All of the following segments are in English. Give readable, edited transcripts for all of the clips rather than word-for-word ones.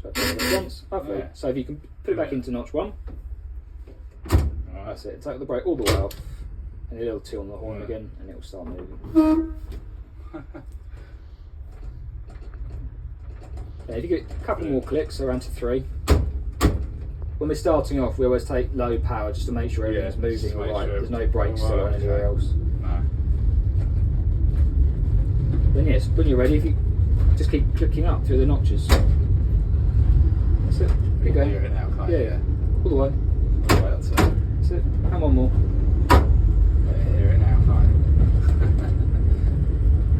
Just go through it once. Lovely. Yeah. So if you can put it back into notch 1. Right. That's it. Take the brake all the way off. And a little 2 on the horn again, and it will start moving. Yeah, if you get a couple more clicks, around to 3. When we're starting off, we always take low power just to make sure everything's moving all right. There's no brakes still on anywhere else. No. Then yes, when you're ready, if you just keep clicking up through the notches. That's it. Keep going. Hear it now, can't you? Yeah, all the way. Right, that's it. That's it. And one more. Yeah, hear it now, can't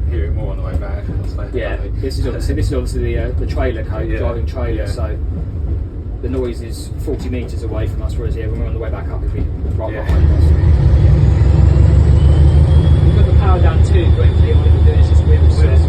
you? Hear it more on the way back. Yeah, this is obviously the trailer code, driving trailer. So the noise is 40 metres away from us, whereas here when we're on the way back up, it'll be right behind us. We've got the power down too quickly. What we're doing is just wheel switch.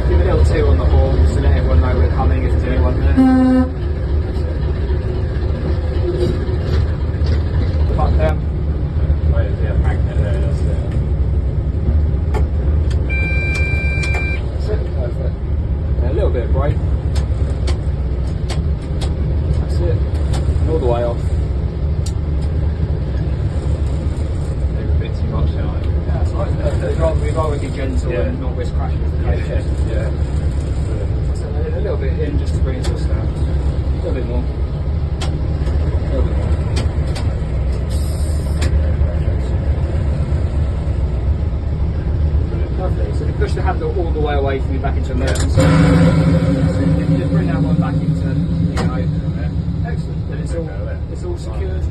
Give a little 2 on the horn just to let everyone know we're coming if there's anyone there. Fuck them. Magnet there, that's it. That's it, perfect. And a little bit of brake. That's it. And all the way off. Maybe a bit too much now. Yeah, that's right. We'd rather be gentle and not risk crashing with the coach. Yeah. So a little bit in just to bring it to a stand. A little bit more. A little bit more. Lovely. So if you push the handle all the way away from you back into emergency, so if you just bring that one back into, excellent. Then it's all secured.